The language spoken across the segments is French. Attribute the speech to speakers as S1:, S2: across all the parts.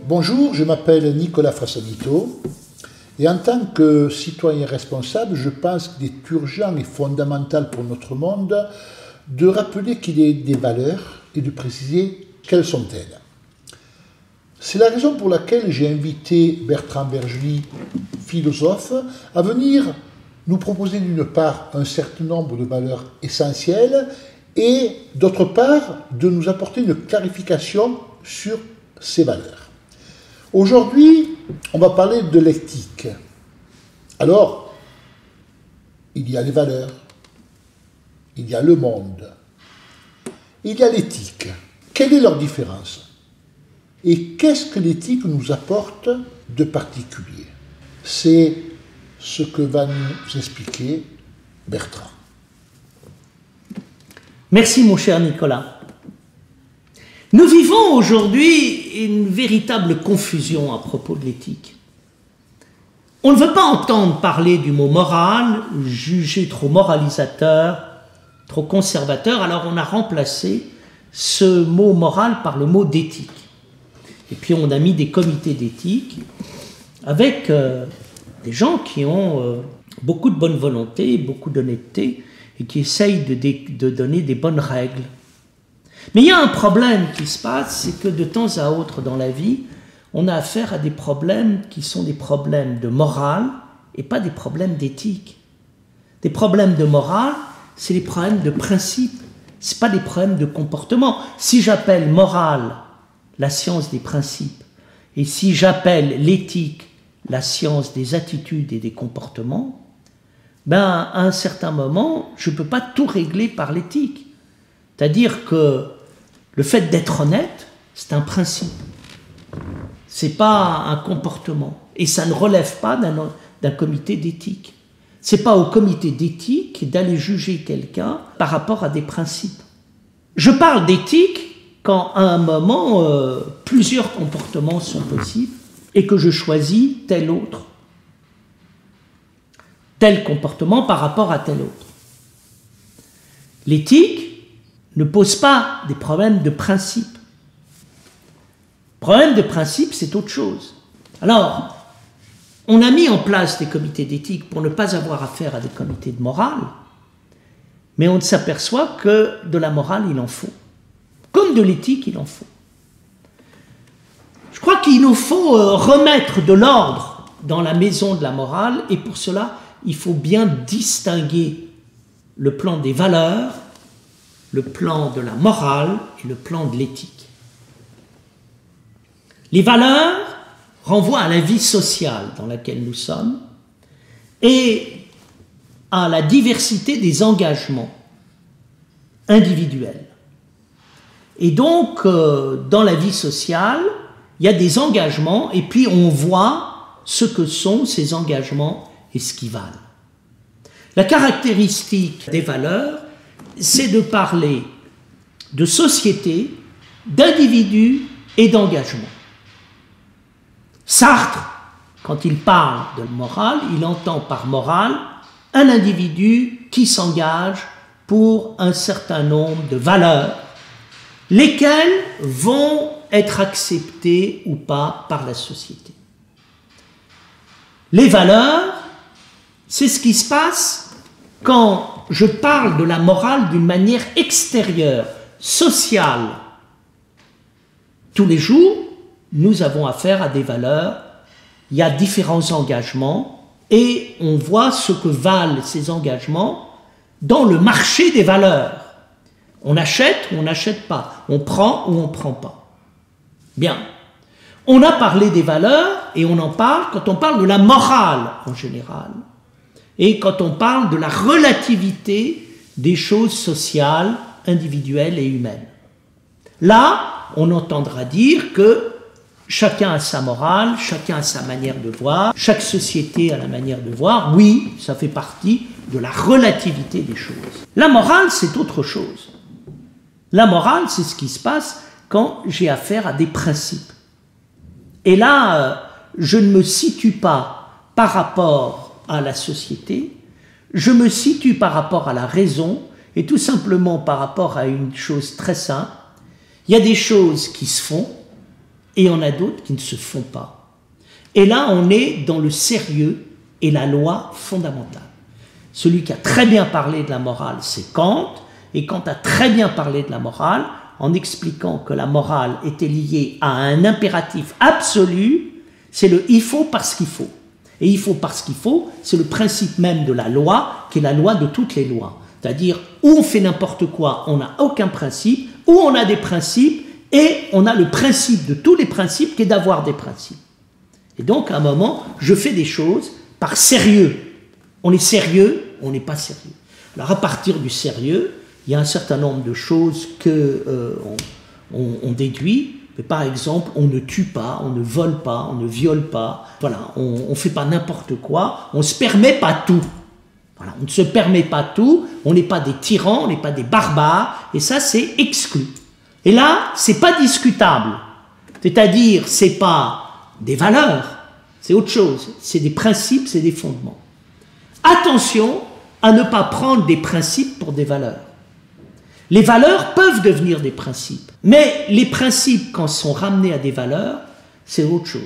S1: Bonjour, je m'appelle Nicolas Frassanito et en tant que citoyen responsable, je pense qu'il est urgent et fondamental pour notre monde de rappeler qu'il y a des valeurs et de préciser quelles sont-elles. C'est la raison pour laquelle j'ai invité Bertrand Bergely, philosophe, à venir nous proposer d'une part un certain nombre de valeurs essentielles et d'autre part de nous apporter une clarification sur ces valeurs. Aujourd'hui, on va parler de l'éthique. Alors, il y a les valeurs, il y a le monde, il y a l'éthique. Quelle est leur différence? Et qu'est-ce que l'éthique nous apporte de particulier? C'est ce que va nous expliquer Bertrand.
S2: Merci mon cher Nicolas. Nous vivons aujourd'hui une véritable confusion à propos de l'éthique. On ne veut pas entendre parler du mot moral, jugé trop moralisateur, trop conservateur, alors on a remplacé ce mot moral par le mot d'éthique. Et puis on a mis des comités d'éthique avec des gens qui ont beaucoup de bonne volonté, beaucoup d'honnêteté et qui essayent de donner des bonnes règles. Mais il y a un problème qui se passe, c'est que de temps à autre dans la vie, on a affaire à des problèmes qui sont des problèmes de morale et pas des problèmes d'éthique. Des problèmes de morale, c'est des problèmes de principe, ce n'est pas des problèmes de comportement. Si j'appelle morale la science des principes et si j'appelle l'éthique la science des attitudes et des comportements, ben, à un certain moment, je ne peux pas tout régler par l'éthique. C'est-à-dire que le fait d'être honnête, c'est un principe. Ce n'est pas un comportement. Et ça ne relève pas d'un comité d'éthique. Ce n'est pas au comité d'éthique d'aller juger quelqu'un par rapport à des principes. Je parle d'éthique quand à un moment, plusieurs comportements sont possibles et que je choisis tel autre. Tel comportement par rapport à tel autre. L'éthique ne pose pas des problèmes de principe. Problème de principe, c'est autre chose. Alors, on a mis en place des comités d'éthique pour ne pas avoir affaire à des comités de morale, mais on s'aperçoit que de la morale, il en faut. Comme de l'éthique, il en faut. Je crois qu'il nous faut remettre de l'ordre dans la maison de la morale, et pour cela, il faut bien distinguer le plan des valeurs, le plan de la morale et le plan de l'éthique. Les valeurs renvoient à la vie sociale dans laquelle nous sommes et à la diversité des engagements individuels. Et donc, dans la vie sociale, il y a des engagements et puis on voit ce que sont ces engagements et ce qu'ils valent. La caractéristique des valeurs, c'est de parler de société, d'individus et d'engagement. Sartre, quand il parle de morale, il entend par morale un individu qui s'engage pour un certain nombre de valeurs, lesquelles vont être acceptées ou pas par la société. Les valeurs, c'est ce qui se passe quand je parle de la morale d'une manière extérieure, sociale. Tous les jours, nous avons affaire à des valeurs, il y a différents engagements et on voit ce que valent ces engagements dans le marché des valeurs. On achète ou on n'achète pas, on prend ou on ne prend pas. Bien, on a parlé des valeurs et on en parle quand on parle de la morale en général. Et quand on parle de la relativité des choses sociales, individuelles et humaines. Là, on entendra dire que chacun a sa morale, chacun a sa manière de voir, chaque société a la manière de voir. Oui, ça fait partie de la relativité des choses. La morale, c'est autre chose. La morale, c'est ce qui se passe quand j'ai affaire à des principes. Et là, je ne me situe pas par rapport à la société, je me situe par rapport à la raison, et tout simplement par rapport à une chose très simple. Il y a des choses qui se font, et il y en a d'autres qui ne se font pas. Et là, on est dans le sérieux et la loi fondamentale. Celui qui a très bien parlé de la morale, c'est Kant, et Kant a très bien parlé de la morale, en expliquant que la morale était liée à un impératif absolu, c'est le « il faut parce qu'il faut ». Et il faut parce qu'il faut, c'est le principe même de la loi, qui est la loi de toutes les lois. C'est-à-dire, où on fait n'importe quoi, on n'a aucun principe, où on a des principes, et on a le principe de tous les principes qui est d'avoir des principes. Et donc, à un moment, je fais des choses par sérieux. On est sérieux, on n'est pas sérieux. Alors, à partir du sérieux, il y a un certain nombre de choses qu'on déduit. Mais par exemple, on ne tue pas, on ne vole pas, on ne viole pas. Voilà, on ne fait pas n'importe quoi, on ne se permet pas tout. Voilà, on ne se permet pas tout, on n'est pas des tyrans, on n'est pas des barbares, et ça, c'est exclu. Et là, ce n'est pas discutable. C'est-à-dire, ce n'est pas des valeurs, c'est autre chose. C'est des principes, c'est des fondements. Attention à ne pas prendre des principes pour des valeurs. Les valeurs peuvent devenir des principes, mais les principes, quand ils sont ramenés à des valeurs, c'est autre chose.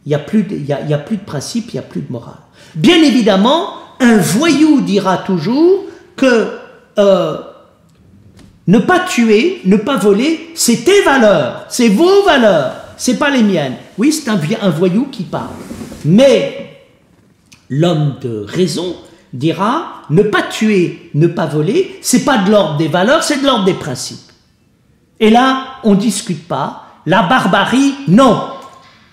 S2: Il n'y a plus de principe, il n'y a plus de morale. Bien évidemment, un voyou dira toujours que ne pas tuer, ne pas voler, c'est tes valeurs, c'est vos valeurs, c'est pas les miennes. Oui, c'est un voyou qui parle. Mais l'homme de raison dira ne pas tuer, ne pas voler, c'est pas de l'ordre des valeurs, c'est de l'ordre des principes. Et là, on ne discute pas. La barbarie, non.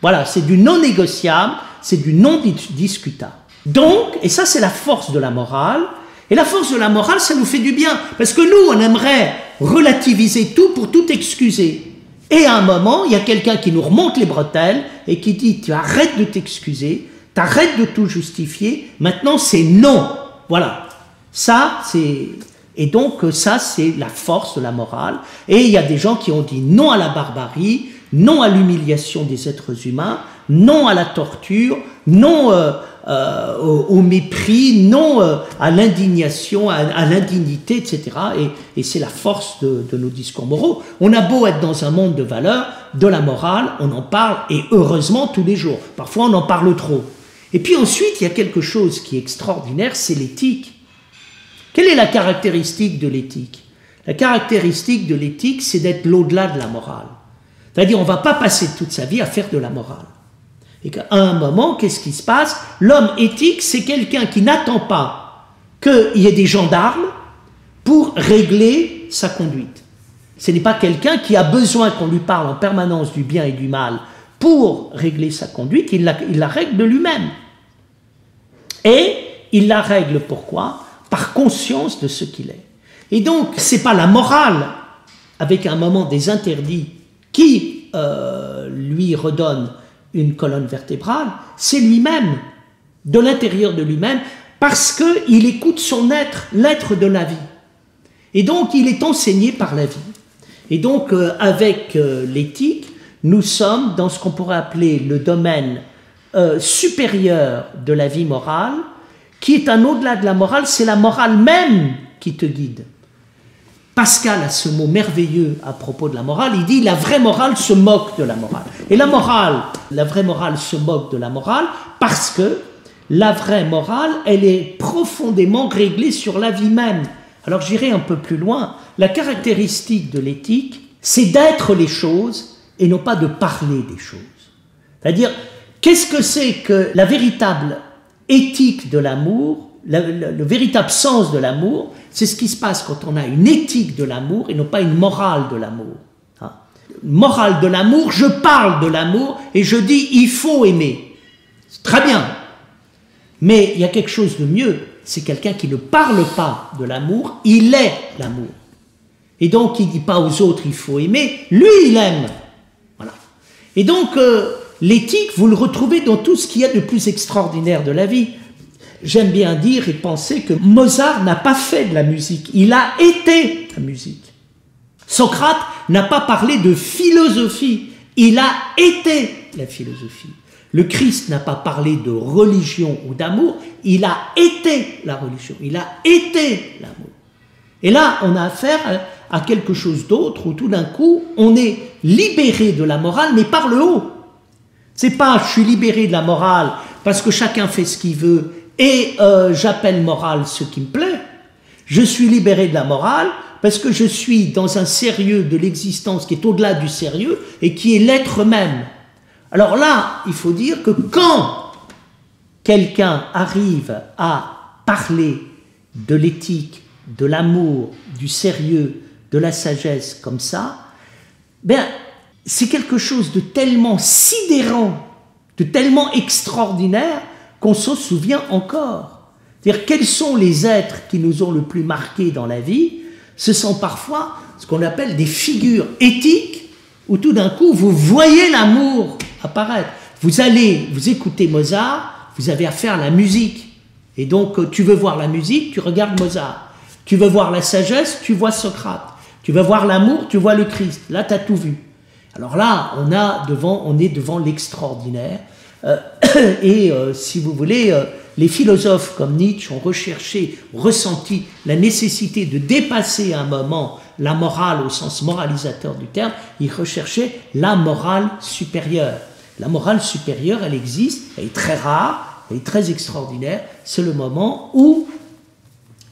S2: Voilà, c'est du non négociable, c'est du non discutable. Donc, et ça c'est la force de la morale, et la force de la morale, ça nous fait du bien, parce que nous, on aimerait relativiser tout pour tout excuser. Et à un moment, il y a quelqu'un qui nous remonte les bretelles et qui dit, tu arrêtes de t'excuser, t'arrêtes de tout justifier, maintenant c'est non. Voilà. Ça, c'est... Et donc, ça, c'est la force de la morale. Et il y a des gens qui ont dit non à la barbarie, non à l'humiliation des êtres humains, non à la torture, non au mépris, non à l'indignation, à l'indignité, etc. Et c'est la force de nos discours moraux. On a beau être dans un monde de valeurs, de la morale, on en parle, et heureusement tous les jours. Parfois, on en parle trop. Et puis ensuite, il y a quelque chose qui est extraordinaire, c'est l'éthique. Quelle est la caractéristique de l'éthique? La caractéristique de l'éthique, c'est d'être l'au-delà de la morale. C'est-à-dire, on ne va pas passer toute sa vie à faire de la morale. Et qu'à un moment, qu'est-ce qui se passe? L'homme éthique, c'est quelqu'un qui n'attend pas qu'il y ait des gendarmes pour régler sa conduite. Ce n'est pas quelqu'un qui a besoin qu'on lui parle en permanence du bien et du mal pour régler sa conduite, il la règle de lui-même. Et il la règle pourquoi? Par conscience de ce qu'il est. Et donc, ce n'est pas la morale, avec un moment des interdits, qui lui redonne une colonne vertébrale, c'est lui-même, de l'intérieur de lui-même, parce qu'il écoute son être, l'être de la vie. Et donc, il est enseigné par la vie. Et donc, avec l'éthique, nous sommes dans ce qu'on pourrait appeler le domaine supérieur de la vie morale, qui est un au-delà de la morale, c'est la morale même qui te guide. Pascal a ce mot merveilleux à propos de la morale, il dit « la vraie morale se moque de la morale ». Et la vraie morale se moque de la morale parce que la vraie morale, elle est profondément réglée sur la vie même. Alors j'irai un peu plus loin, la caractéristique de l'éthique, c'est d'être les choses et non pas de parler des choses. C'est-à-dire, qu'est-ce que c'est que la véritable éthique de l'amour, le véritable sens de l'amour, c'est ce qui se passe quand on a une éthique de l'amour et non pas une morale de l'amour. Hein? Morale de l'amour, je parle de l'amour et je dis il faut aimer. C'est très bien. Mais il y a quelque chose de mieux, c'est quelqu'un qui ne parle pas de l'amour, il est l'amour. Et donc il ne dit pas aux autres il faut aimer, lui il aime. Voilà. Et donc l'éthique, vous le retrouvez dans tout ce qu'il y a de plus extraordinaire de la vie. J'aime bien dire et penser que Mozart n'a pas fait de la musique, il a été la musique. Socrate n'a pas parlé de philosophie, il a été la philosophie. Le Christ n'a pas parlé de religion ou d'amour, il a été la religion, il a été l'amour. Et là, on a affaire à quelque chose d'autre où tout d'un coup, on est libéré de la morale, mais par le haut. C'est pas je suis libéré de la morale parce que chacun fait ce qu'il veut et j'appelle morale ce qui me plaît. Je suis libéré de la morale parce que je suis dans un sérieux de l'existence qui est au-delà du sérieux et qui est l'être même. Alors là, il faut dire que quand quelqu'un arrive à parler de l'éthique, de l'amour, du sérieux, de la sagesse comme ça, ben, c'est quelque chose de tellement sidérant, de tellement extraordinaire qu'on s'en souvient encore. C'est-à-dire, quels sont les êtres qui nous ont le plus marqués dans la vie? Ce sont parfois ce qu'on appelle des figures éthiques où tout d'un coup, vous voyez l'amour apparaître. Vous écoutez Mozart, vous avez affaire à la musique. Et donc, tu veux voir la musique, tu regardes Mozart. Tu veux voir la sagesse, tu vois Socrate. Tu veux voir l'amour, tu vois le Christ. Là, tu as tout vu. Alors là, on est devant l'extraordinaire. Si vous voulez, les philosophes comme Nietzsche ont ressenti la nécessité de dépasser à un moment la morale au sens moralisateur du terme. Ils recherchaient la morale supérieure. La morale supérieure, elle existe, elle est très rare, elle est très extraordinaire. C'est le moment où,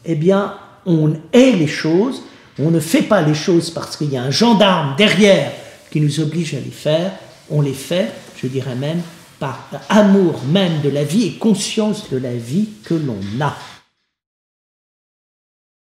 S2: eh bien, on hait les choses, on ne fait pas les choses parce qu'il y a un gendarme derrière qui nous oblige à les faire, on les fait, je dirais même, par amour même de la vie et conscience de la vie que l'on a.